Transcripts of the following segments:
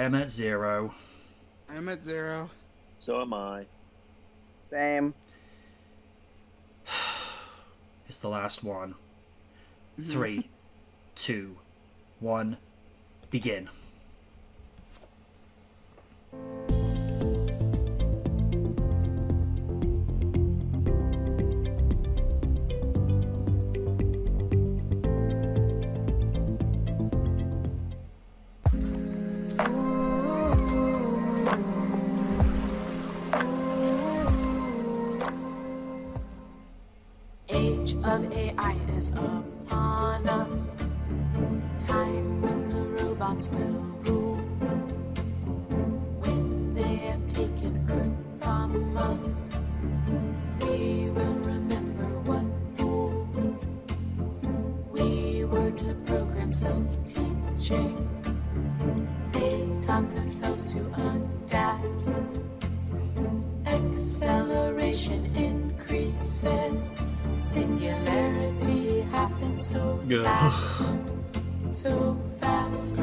I am at 0. I'm at 0. So am I. Same. It's the last one. 3, 2, 1, begin. Age of AI is upon us. Time when the robots will rule. When they have taken Earth from us, we will remember what fools we were to program self-teaching. They taught themselves to adapt. Acceleration increases. Singularity happens so fast. So fast.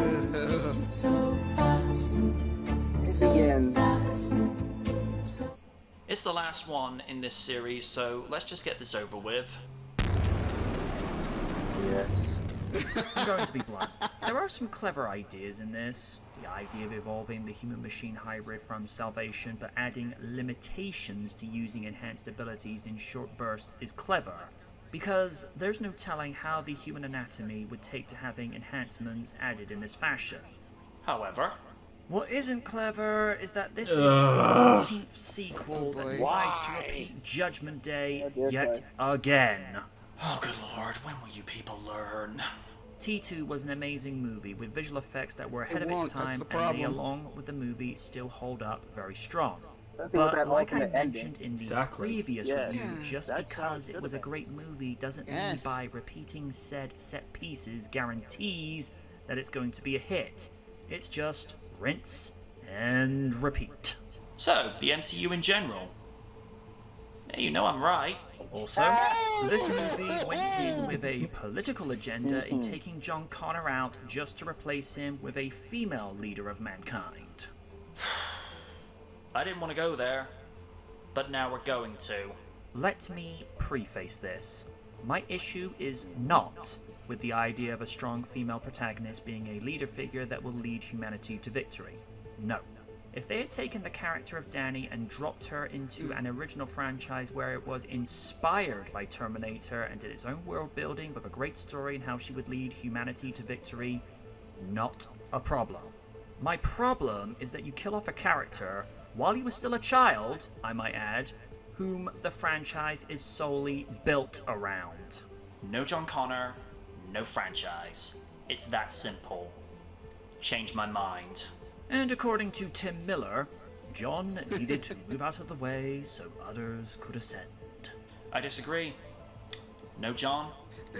So fast. So fast. So It's the last one in this series, so let's just get this over with. Yes. I'm going to be blunt. There are some clever ideas in this. The idea of evolving the human-machine hybrid from Salvation but adding limitations to using enhanced abilities in short bursts is clever, because there's no telling how the human anatomy would take to having enhancements added in this fashion. However, what isn't clever is that this is the 14th sequel that decides to repeat Judgment Day yet again. Oh, good lord, when will you people learn? T2 was an amazing movie with visual effects that were ahead of its time, and they, along with the movie, still hold up very strong. But like I mentioned in the previous review, just because it was a great movie doesn't mean by repeating said set pieces guarantees that it's going to be a hit. It's just rinse and repeat. So, the MCU in general. Yeah, you know I'm right. Also, this movie went in with a political agenda in taking John Connor out just to replace him with a female leader of mankind. I didn't want to go there, but now we're going to. Let me preface this. My issue is not with the idea of a strong female protagonist being a leader figure that will lead humanity to victory. No. If they had taken the character of Dani and dropped her into an original franchise where it was inspired by Terminator and did its own world building with a great story and how she would lead humanity to victory, not a problem. My problem is that you kill off a character while he was still a child, I might add, whom the franchise is solely built around. No John Connor, no franchise. It's that simple. Change my mind. And according to Tim Miller, John needed to move out of the way so others could ascend. I disagree. No John,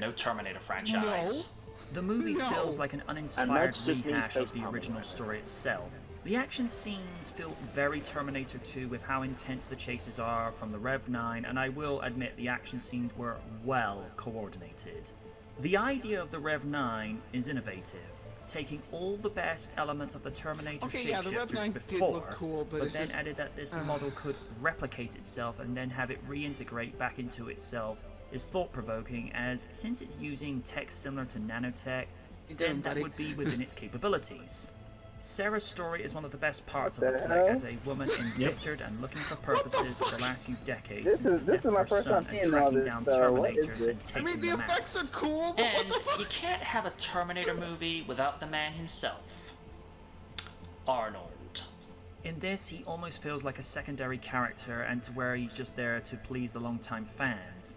no Terminator franchise. The movie feels like an uninspired rehash of the original story itself. The action scenes feel very Terminator 2 with how intense the chases are from the Rev 9, and I will admit the action scenes were well coordinated. The idea of the Rev 9 is innovative, taking all the best elements of the Terminator shapeshifters before, but then added that this model could replicate itself and then have it reintegrate back into itself is thought-provoking, as since it's using tech similar to nanotech, then that would be within its capabilities. Sarah's story is one of the best parts of the play as a woman embittered and looking for purposes of the last few decades since the death of her son and tracking down Terminators and taking them out. Effects are cool. And you can't have a Terminator movie without the man himself, Arnold. In this, he almost feels like a secondary character, and to where he's just there to please the longtime fans.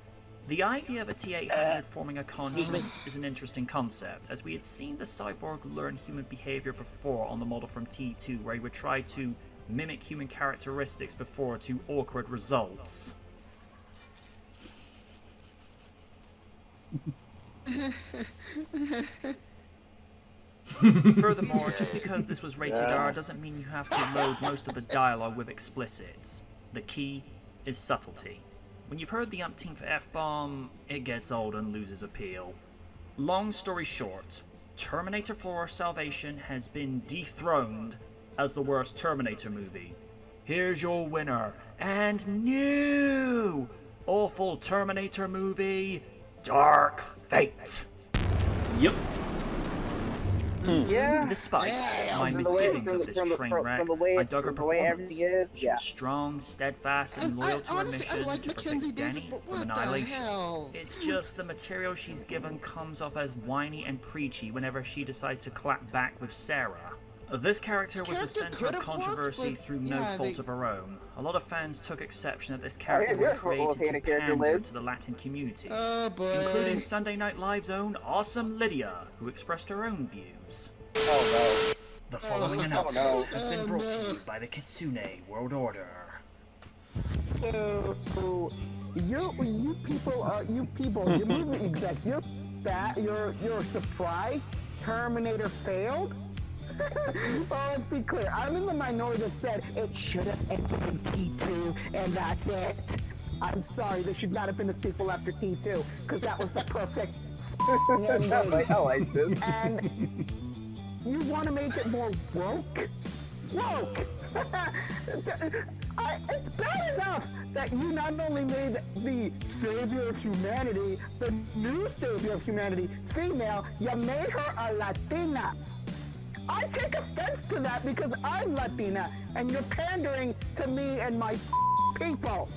The idea of a T-800 forming a conscience is an interesting concept, as we had seen the cyborg learn human behavior before on the model from T2, where he would try to mimic human characteristics before to awkward results. Furthermore, just because this was rated R doesn't mean you have to load most of the dialogue with explicits. The key is subtlety. When you've heard the umpteenth F-bomb, it gets old and loses appeal. Long story short, Terminator 4 Salvation has been dethroned as the worst Terminator movie. Here's your winner, and new awful Terminator movie, Dark Fate. Yep. Yeah. Despite my From the way- misgivings from of the- this from the- train from wreck, the way- I dug her from the way performance. everything is, She yeah. was strong, steadfast, and loyal to her honestly, I mission like to Mackenzie protect Davis, Danny but from what the annihilation. hell? It's just the material she's given comes off as whiny and preachy whenever she decides to clap back with Sarah. This character was the character center could of have worked, controversy but through no yeah, fault they- of her own. A lot of fans took exception that this character yeah, was created okay, to the character pander Liz. to the Latin community, Oh boy. including Sunday Night Live's own awesome Lydia, who expressed her own views. Oh The following Oh, announcement no. has been Oh, brought to no. you by the Kitsune World Order. So, you people, you movie execs, you're surprised Terminator failed? Well, let's be clear. I'm in the minority that said it should have ended in T2, and that's it. I'm sorry, there should not have been a sequel after T2, because that was the perfect ending. no. I like this. And you want to make it more woke? Woke! It's bad enough that you not only made the savior of humanity, the new savior of humanity, female, you made her a Latina. I take offense to that because I'm Latina, and you're pandering to me and my people.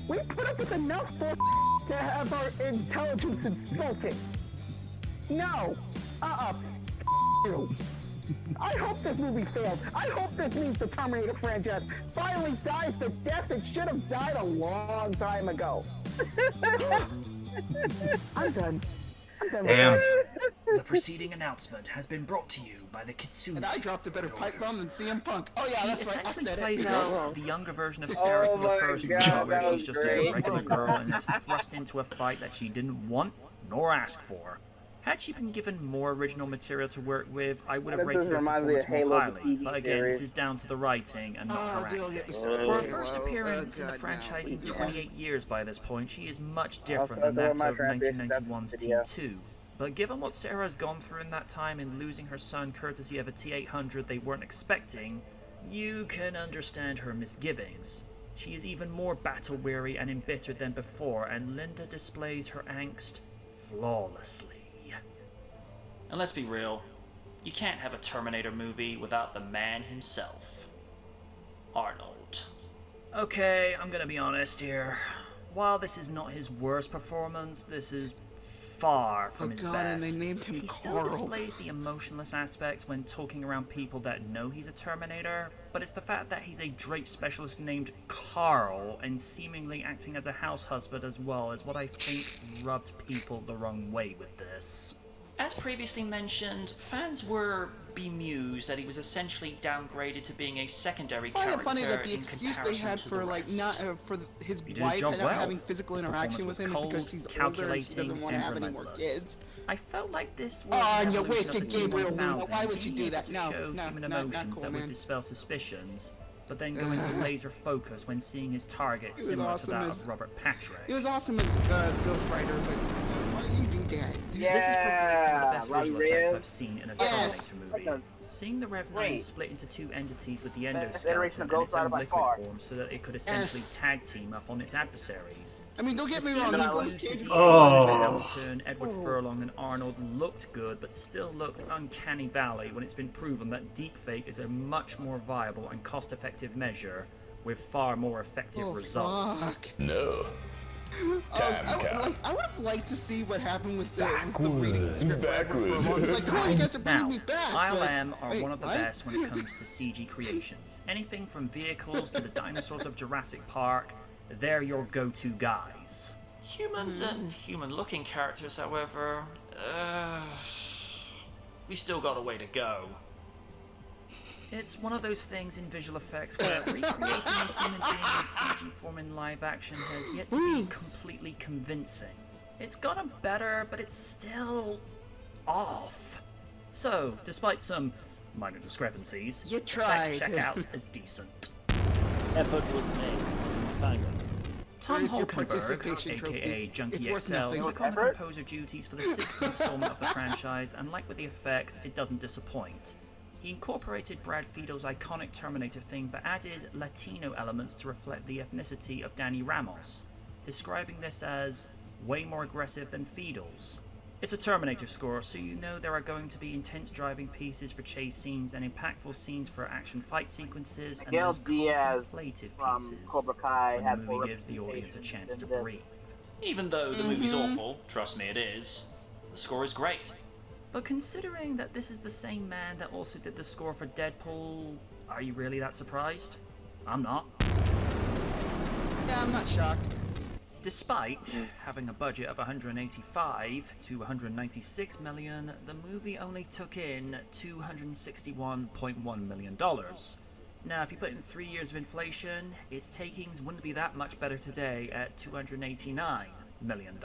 We put up with enough to have our intelligence insulted. No. You. I hope this movie fails. I hope this means the Terminator franchise finally dies the death it should have died a long time ago. I'm done. Damn. The preceding announcement has been brought to you by the Kitsune. And I dropped a better World pipe Order. bomb than CM Punk. Oh yeah, She that's right. I essentially said plays it. out the younger version of Sarah Oh from the my first God, movie, where that she's was just a great. regular girl and is thrust into a fight that she didn't want nor ask for. Had she been given more original material to work with, I would have This rated her reminds me of performance more Halo, the highly. TV But again, series. this is down to the writing and not Oh, her don't get me acting. started. For her Okay, first well, appearance in the God, franchise in no. 28 years by this point, she is much different Also, than that my of transition, that's 1991's the video. T2. But given what Sarah has gone through in that time in losing her son courtesy of a T-800 they weren't expecting, you can understand her misgivings. She is even more battle-weary and embittered than before, and Linda displays her angst flawlessly. And let's be real, you can't have a Terminator movie without the man himself, Arnold. Okay, I'm gonna be honest here. While this is not his worst performance, this is far from Oh his God, best. and they named him He still Carl. displays the emotionless aspects when talking around people that know he's a Terminator, but it's the fact that he's a drape specialist named Carl and seemingly acting as a house husband as well as what I think rubbed people the wrong way with this. As previously mentioned, fans were bemused that he was essentially downgraded to being a secondary I find character it funny that the in excuse they comparison had to for the like rest. not for his He did his wife job not well. having physical His interaction performance with him was is because cold, she's older and she calculating, doesn't want to and have any more relentless. kids. I felt like this was Oh, an and you evolution of wasted the Gabriel T-1000, Luna. Why would you being do able that? to No, show no, human not emotions cool, that would man. dispel suspicions, but then go into laser focus when seeing his target was similar to awesome that as- of Robert Patrick. It was awesome as Ghost Rider, but why do you do that? This is probably some of the best Robbie visual effects Reyes. I've seen in a Yes. Terminator movie. Seeing the Rev 9 Great. split into two entities with the Best iteration endoskeleton of and Ghost its own Rider by liquid far. form so that it could essentially Yes. tag team up on its adversaries. I mean, don't get me The wrong. scenes Nicolas used to Cage is depict Oh. Hamilton, Edward Furlong, and Arnold looked good, but still looked uncanny valley when it's been proven that deepfake is a much more viable and cost-effective measure with far more effective Oh, results. fuck. No. Time count. I would have liked to see what happened with the reading script. Backwards. It's like, oh, you guys are bringing Now, me back. ILM are Wait, one of the what? best when it comes to CG creations. Anything from vehicles to the dinosaurs of Jurassic Park, they're your go-to guys. Humans and human-looking characters, however, we still got a way to go. It's one of those things in visual effects where recreating a human being in CG form in live action has yet to be completely convincing. It's gotten better, but it's still off. So, despite some minor discrepancies, You the tried. fact checkout is decent. Effort was made. Kind of. Tom Where's your Holkenberg, participation aka trophy? Junkie It's worth XL, nothing. took on the Effort? composer duties for the 6th installment of the franchise, and like with the effects, it doesn't disappoint. He incorporated Brad Fiedel's iconic Terminator theme but added Latino elements to reflect the ethnicity of Danny Ramos, describing this as way more aggressive than Fiedel's. It's a Terminator score, so you know there are going to be intense driving pieces for chase scenes and impactful scenes for action fight sequences, and Miguel those Diaz contemplative from pieces Cobra Kai when had the movie more gives the audience a chance to representation than breathe. Even though the movie's awful, trust me it is, the score is great. But considering that this is the same man that also did the score for Deadpool, are you really that surprised? I'm not. Yeah, I'm not shocked. Despite having a budget of 185 to 196 million, the movie only took in $261.1 million. Now, if you put in 3 years of inflation, its takings wouldn't be that much better today at $289 million.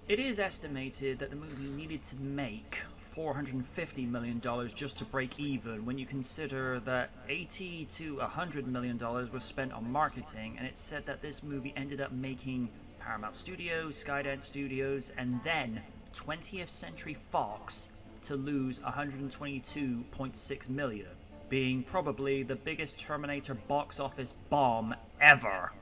It is estimated that the movie needed to make $450 million just to break even when you consider that $80 to $100 million was spent on marketing, and it's said that this movie ended up making Paramount Studios, Skydance Studios, and then 20th Century Fox to lose $122.6 million, being probably the biggest Terminator box office bomb ever.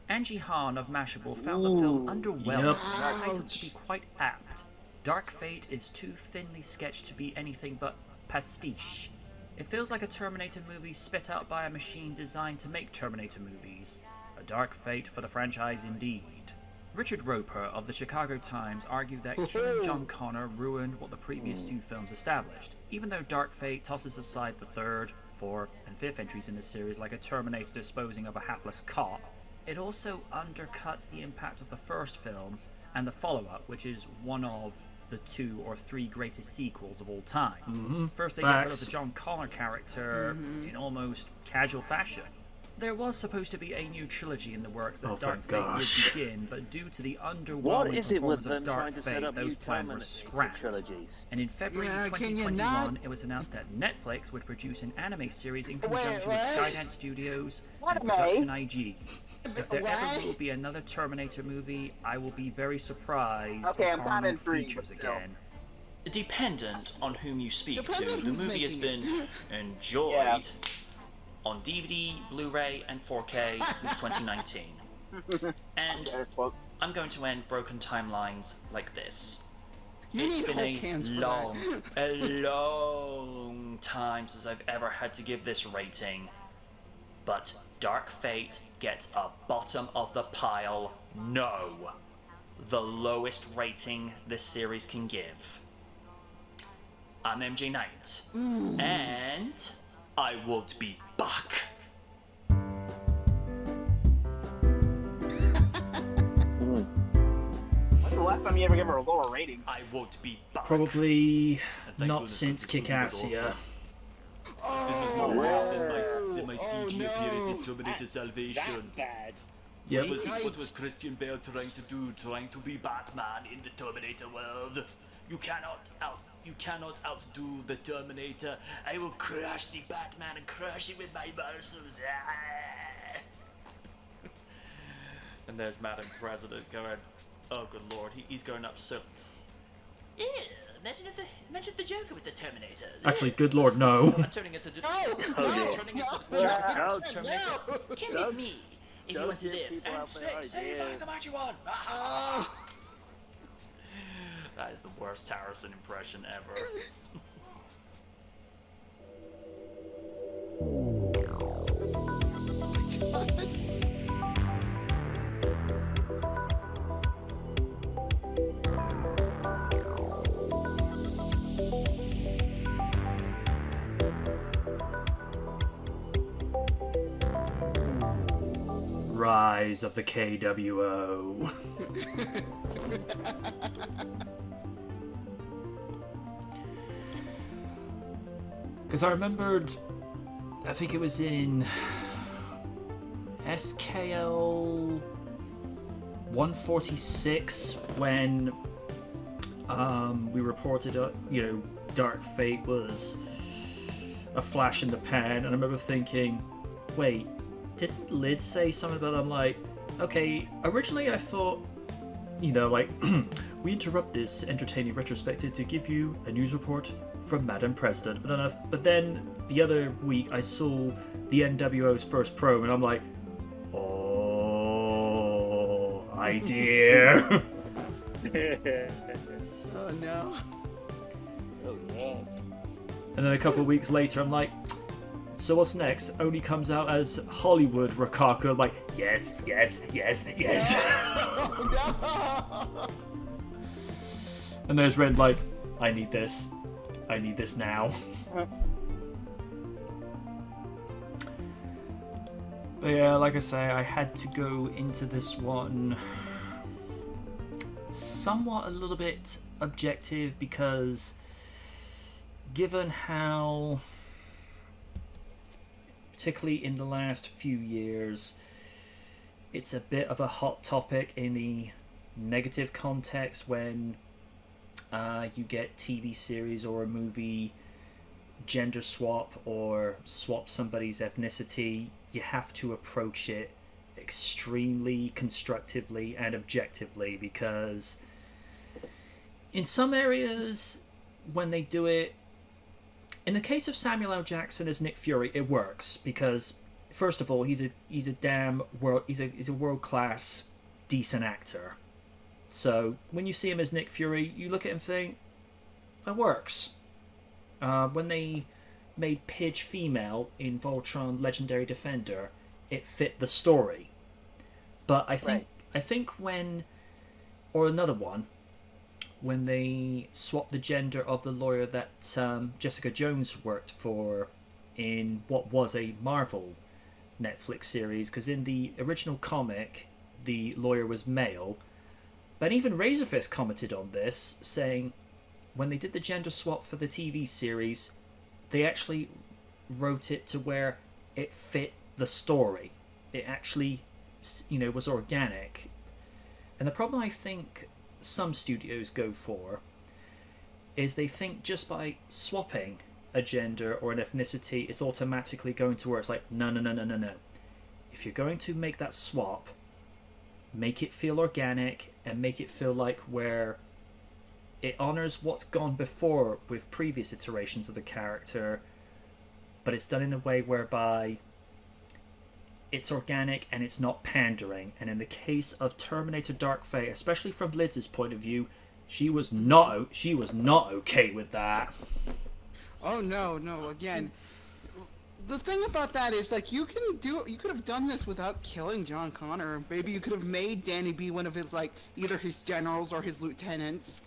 Angie Hahn of Mashable found the film underwhelming and its title to be quite apt. Dark Fate is too thinly sketched to be anything but pastiche. It feels like a Terminator movie spit out by a machine designed to make Terminator movies. A dark fate for the franchise indeed. Richard Roper of the Chicago Times argued that killing John Connor ruined what the previous two films established. Even though Dark Fate tosses aside the third, fourth, and fifth entries in the series like a Terminator disposing of a hapless cop, it also undercuts the impact of the first film and the follow-up, which is one of the 2 or 3 greatest sequels of all time. First, they get rid of the John Connor character in almost casual fashion. There was supposed to be a new trilogy in the works that Dark Fate would begin, but due to the underwhelming performance of Dark Fate, those plans were scrapped. And in February 2021, it was announced that Netflix would produce an anime series in conjunction with Skydance Studios and Production IG. If there ever will be another Terminator movie, I will be very surprised if Arnold features again. Dependent on whom you speak to, the movie has been enjoyed on DVD, Blu-ray, and 4K since 2019. And I'm going to end Broken Timelines like this. It's been a long time since I've ever had to give this rating, but Dark Fate gets a bottom of the pile no. The lowest rating this series can give. I'm MJ Knight, and I won't be back. When's the last time you ever gave her a lower rating? I won't be back. Probably not since Kick-Assia. This was more worse than my CG appearance in Terminator Salvation. Bad. Yep. What was Christian Bale trying to do? Trying to be Batman in the Terminator world? You cannot outdo the Terminator. I will crush the Batman and crush it with my muscles. And there's Madam President going, oh good lord, he's going up so... Ew, imagine the Joker with the Terminator. Actually, good lord, no. I'm turning it to... turning it to Terminator. Kill me if you want to live. And say like the mighty one. That is the worst Harrison impression ever. Rise of the KWO. Because I remembered, I think it was in SKL 146 when we reported, Dark Fate was a flash in the pan, and I remember thinking, wait, did Lid say something about it? I'm like, okay, originally I thought like, we interrupt this entertaining retrospective to give you a news report from Madam President. But then the other week I saw the NWO's first promo, and I'm like, oh, idea. Oh no. Oh, yes. And then a couple of weeks later, I'm like, so what's next? Only comes out as Hollywood Rokako. I'm like, yes. Oh, And there's Red like, I need this now. But yeah, like I say, I had to go into this one somewhat a little bit objective, because given how, particularly in the last few years, it's a bit of a hot topic in the negative context when you get TV series or a movie gender swap or swap somebody's ethnicity. You have to approach it extremely constructively and objectively, because in some areas when they do it, in the case of Samuel L. Jackson as Nick Fury, it works because, first of all, he's a world class decent actor. So when you see him as Nick Fury, you look at him and think, that works. When they made Pidge female in Voltron Legendary Defender, it fit the story. But I think when, or another one, when they swapped the gender of the lawyer that Jessica Jones worked for in what was a Marvel Netflix series, because in the original comic, the lawyer was male. But even Razorfist commented on this, saying when they did the gender swap for the TV series, they actually wrote it to where it fit the story. It actually, was organic. And the problem I think some studios go for is they think just by swapping a gender or an ethnicity, it's automatically going to work. It's like, no. If you're going to make that swap, make it feel organic and make it feel like where it honors what's gone before with previous iterations of the character, but it's done in a way whereby it's organic and it's not pandering. And in the case of Terminator Dark Fate, especially from Liz's point of view, she was not okay with that. Oh no. Again, the thing about that is, like, you could have done this without killing John Connor. Maybe you could have made Danny be one of his, like, either his generals or his lieutenants.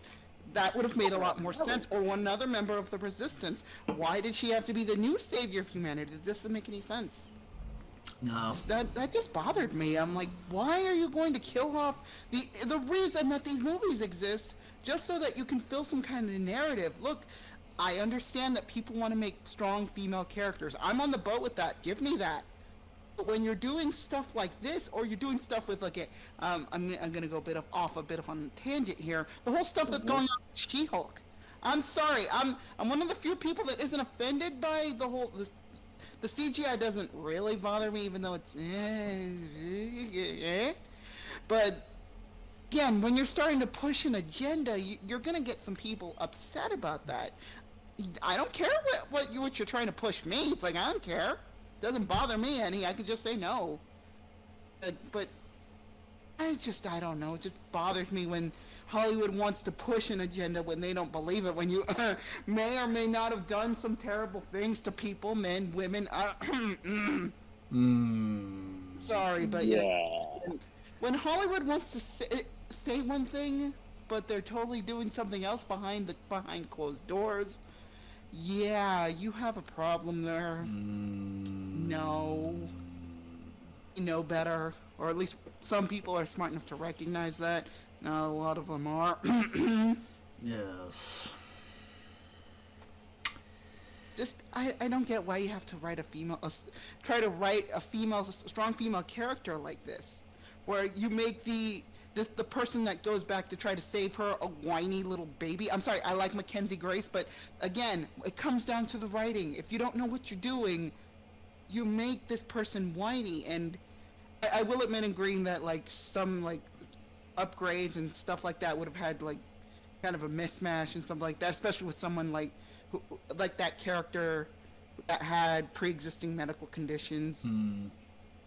That would have made a lot more sense. Or one other member of the Resistance. Why did she have to be the new savior of humanity? This doesn't make any sense. No. That just bothered me. I'm like, why are you going to kill off the reason that these movies exist, just so that you can fill some kind of narrative? Look, I understand that people want to make strong female characters. I'm on the boat with that. Give me that. But when you're doing stuff like this, or you're doing stuff with, like, I'm gonna go a bit of on a tangent here. The whole stuff that's going on with She-Hulk. I'm sorry. I'm one of the few people that isn't offended by the whole. The CGI doesn't really bother me, even though it's. But again, when you're starting to push an agenda, you're gonna get some people upset about that. I don't care what you're trying to push me. It's like, I don't care. Doesn't bother me any. I could just say no. But I don't know. It just bothers me when Hollywood wants to push an agenda when they don't believe it. When you may or may not have done some terrible things to people, men, women. Sorry, but when Hollywood wants to say one thing, but they're totally doing something else behind closed doors. Yeah, you have a problem there. No. You know better. Or at least some people are smart enough to recognize that. Not a lot of them are. Yes. Just, I don't get why you have to write try to write a strong female character like this. Where you make the person that goes back to try to save her a whiny little baby. I'm sorry, I like Mackenzie Grace, but again, it comes down to the writing. If you don't know what you're doing, you make this person whiny. And I will admit in agreeing that, like, some, like, upgrades and stuff like that would have had like kind of a mismatch and something like that, especially with someone like like that character that had pre-existing medical conditions.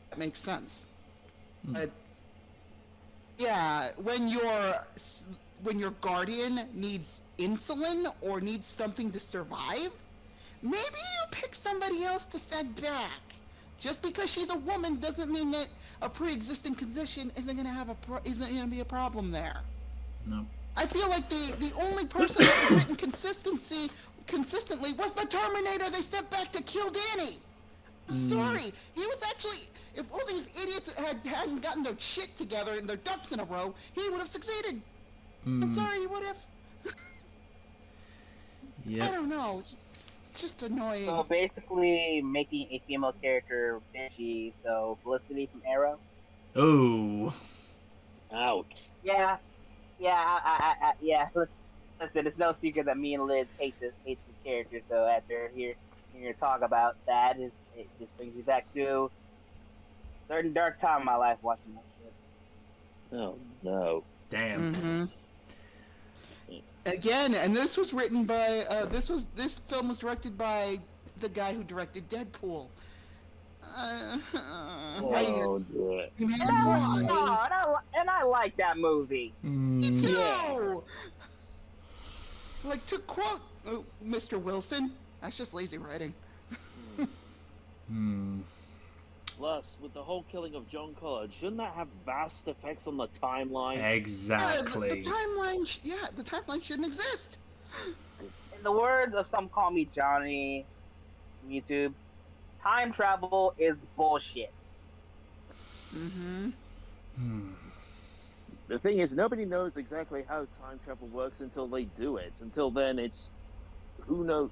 That makes sense. But yeah, when your guardian needs insulin or needs something to survive, maybe you pick somebody else to send back. Just because she's a woman doesn't mean that a pre-existing condition isn't gonna be a problem there. No. I feel like the only person that was written consistently was the Terminator they sent back to kill Danny. I'm sorry, he was actually. If all these idiots hadn't gotten their shit together and their ducks in a row, he would have succeeded. I'm sorry, he would have. Yep. I don't know. It's just annoying. So basically, making a female character bitchy. So Felicity from Arrow. Oh. Ouch. Yeah. Listen, it's no secret that me and Liz hate this character. So after hearing your talk about that, it just brings me back to a certain dark time in my life watching that shit. Oh no. Damn. Again, and this was written by this film was directed by the guy who directed Deadpool. Oh, dear. And I like that movie. Me too. Like, to quote Mr. Wilson, that's just lazy writing. Plus, with the whole killing of John Collard, shouldn't that have vast effects on the timeline? Exactly. The timeline, the timeline shouldn't exist. In the words of some call me Johnny on YouTube, time travel is bullshit. The thing is, nobody knows exactly how time travel works until they do it. Until then, it's who knows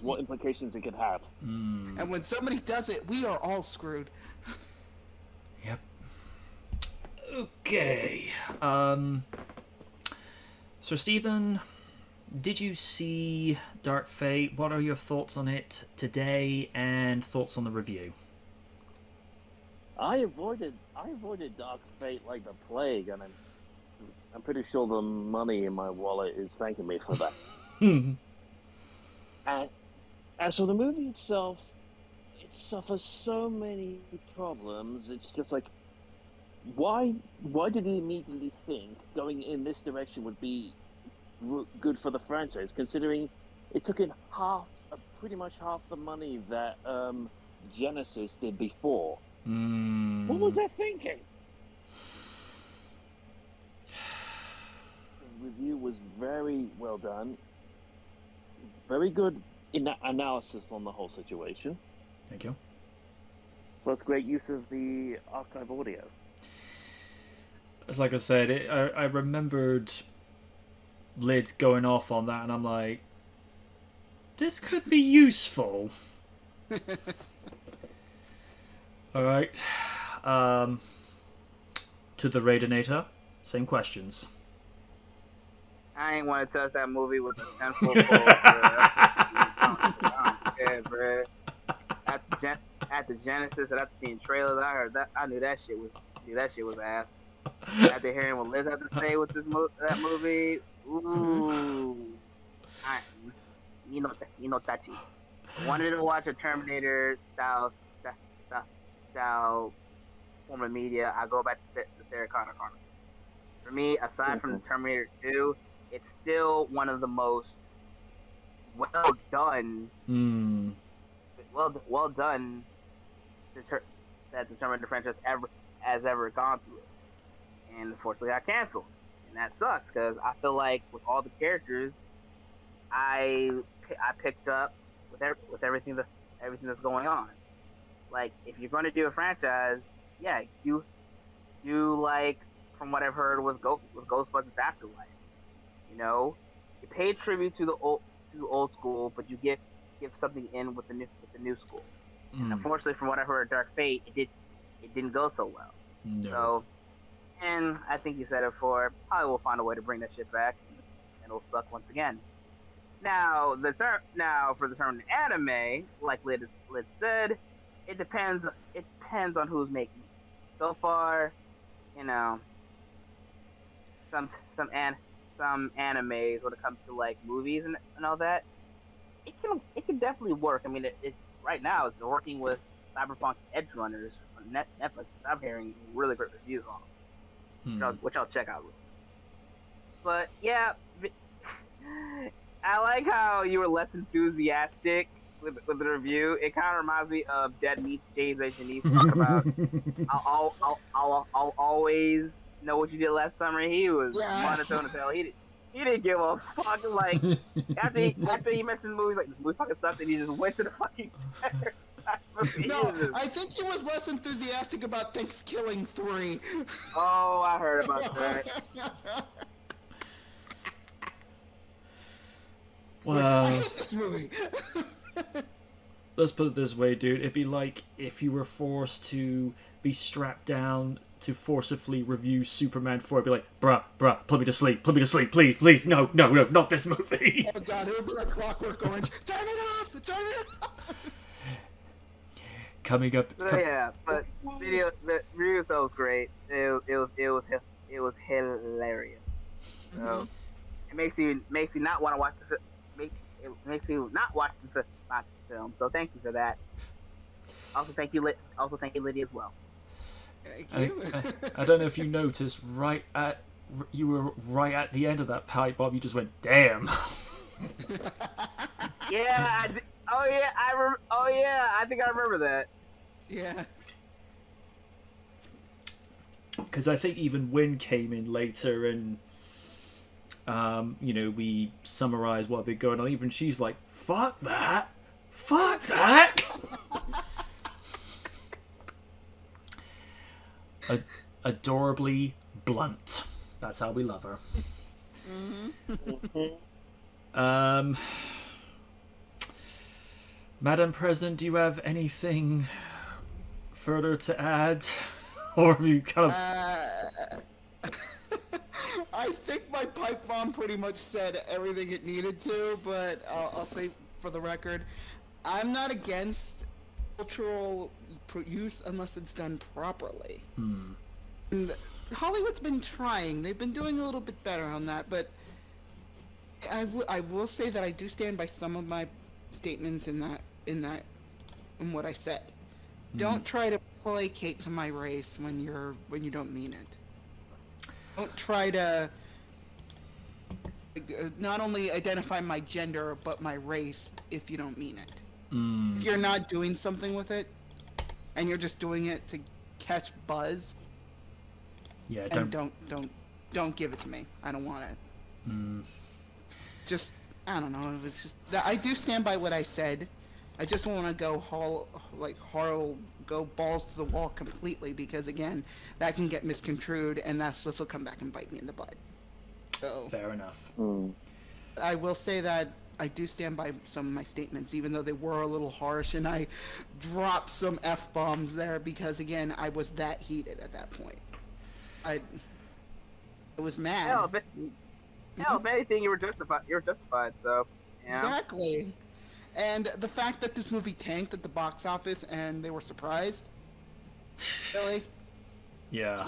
what implications it could have. And when somebody does it, we are all screwed. Yep. Okay. So Stephen, did you see Dark Fate? What are your thoughts on it today and thoughts on the review? I avoided Dark Fate like the plague, and I'm pretty sure the money in my wallet is thanking me for that. And as for the movie itself, it suffers so many problems. It's just like, why did he immediately think going in this direction would be good for the franchise, considering it took in pretty much half the money that Genesis did before? What was that thinking? The review was very well done. Very good analysis on the whole situation. Thank you. Plus, great use of the archive audio. It's like I said, I remembered Lids going off on that, and I'm like, this could be useful. Alright. To the Raidinator, same questions. I ain't want to touch that movie with a 10-foot pole. Yeah, bro. At the Genesis, and after seeing trailers, I heard that. I knew that shit was ass. After hearing what Liz had to say with that movie, ooh, you know, Tachi. Wanted to watch a Terminator style form of media. I go back to Sarah Connor Chronicles. For me, aside from the Terminator 2, it's still one of the most well done that the Terminator franchise has ever gone through. And unfortunately, got canceled, and that sucks because I feel like with all the characters, I picked up with everything that's going on. Like, if you're going to do a franchise, yeah, you like, from what I've heard, was Ghostbusters Afterlife. You know, you pay tribute to the old school, but you give something in with the new school. And unfortunately, from what I heard, Dark Fate, it didn't go so well. No. So, and I think you said it before, probably will find a way to bring that shit back, and it'll suck once again. Now, for the Terminator anime, like Liz said, it depends on who's making it. So far, you know, some animes when it comes to like movies and all that, it can definitely work. I mean, it right now it's working with Cyberpunk Edge Runners on Netflix. I'm hearing really great reviews on, which I'll check out. But yeah, I like how you were less enthusiastic with the review. It kind of reminds me of Dead Meat's James H. and East talk about I'll always know what you did last summer. He was monotone as hell. He didn't give a fuck. Like after he mentioned movies like this movie fucking sucks, and he just went to the fucking. No, I think he was less enthusiastic about Thanksgiving 3. Oh, I heard about that. Well, I hate this movie. Let's put it this way, dude. It'd be like if you were forced to be strapped down to forcibly review Superman 4. It'd be like, bruh, put me to sleep, please, no, not this movie. Oh god, it would be like Clockwork Orange. Turn it off. Coming up. Yeah, but the review was great. It was hilarious. So it makes you not want to watch the makes you not watch the film. So thank you for that. Also thank you Lydia as well. Thank you. I don't know if you noticed you were right at the end of that pipe bomb. You just went, damn. Yeah. I think I remember that. Yeah. Because I think even Win came in later and we summarized what had been going on. Even she's like, fuck that. Adorably blunt. That's how we love her. Madam President, do you have anything further to add? Or have you kind of... I think my pipe bomb pretty much said everything it needed to, but I'll say for the record, I'm not against cultural use unless it's done properly. And Hollywood's been trying. They've been doing a little bit better on that, but I will say that I do stand by some of my statements in what I said. Don't try to placate to my race when you don't mean it. Don't try to not only identify my gender but my race if you don't mean it. If you're not doing something with it and you're just doing it to catch buzz, don't give it to me. I don't want it. Just I don't know. It's just that I do stand by what I said. I just don't want to go balls to the wall completely because again, that can get misconstrued and this will come back and bite me in the butt. So fair enough. I will say that I do stand by some of my statements, even though they were a little harsh, and I dropped some F-bombs there because again, I was that heated at that point. I was mad. Hell, if anything, you were justified. So yeah. Exactly. And the fact that this movie tanked at the box office and they were surprised. Really? Yeah.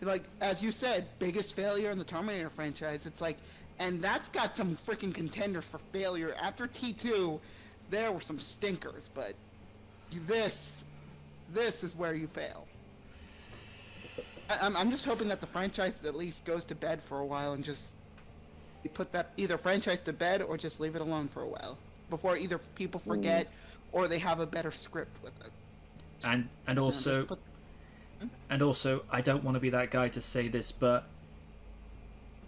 Like, as you said, biggest failure in the Terminator franchise. It's like, and that's got some freaking contenders for failure. After T2, there were some stinkers, but this is where you fail. I'm just hoping that the franchise at least goes to bed for a while and just put that either franchise to bed or just leave it alone for a while before either people forget or they have a better script with it. And also I don't want to be that guy to say this, but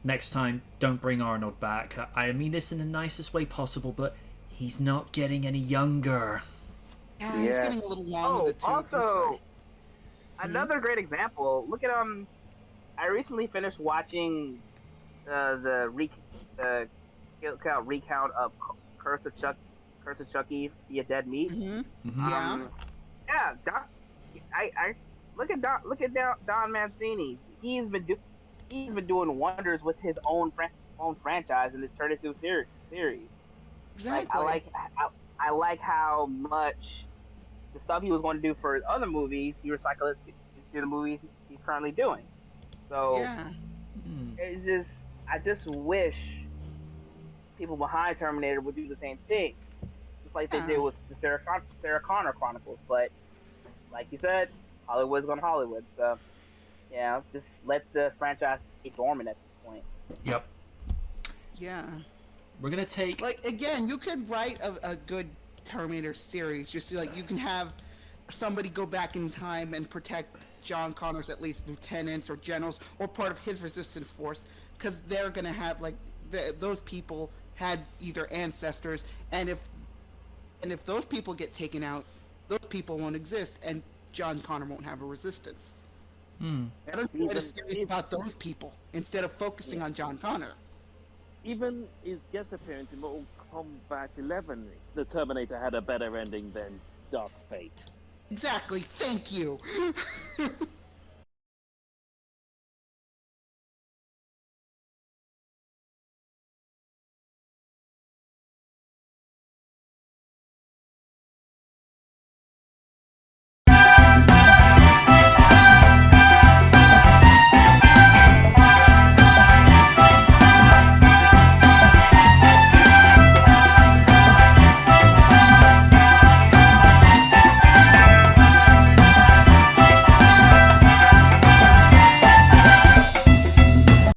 next time don't bring Arnold back. I mean this in the nicest way possible, but he's not getting any younger. Yeah, he's getting a little long with it too. Also, another great example. Look at I recently finished watching the recount of Curse of Chucky via Dead Meat. I look at Don Mancini. He's been doing wonders with his own franchise, and it's turned into a series. Exactly. I like how much the stuff he was going to do for his other movies, he recycled it into the movies he's currently doing. So It's just, I just wish people behind Terminator would do the same thing, just like they did with the Sarah Connor Chronicles. But like you said, Hollywood's going to Hollywood, so yeah, just let the franchise keep dormant at this point. Yep. Yeah. We're gonna take. Like, again, you could write a good Terminator series. Just like you can have somebody go back in time and protect John Connor's at least lieutenants or generals or part of his resistance force, because they're gonna have like those people had either ancestors, and if those people get taken out, those people won't exist, and John Connor won't have a resistance. I don't think it's serious about those people instead of focusing on John Connor. Even his guest appearance in Mortal Kombat 11, the Terminator had a better ending than Dark Fate. Exactly. Thank you.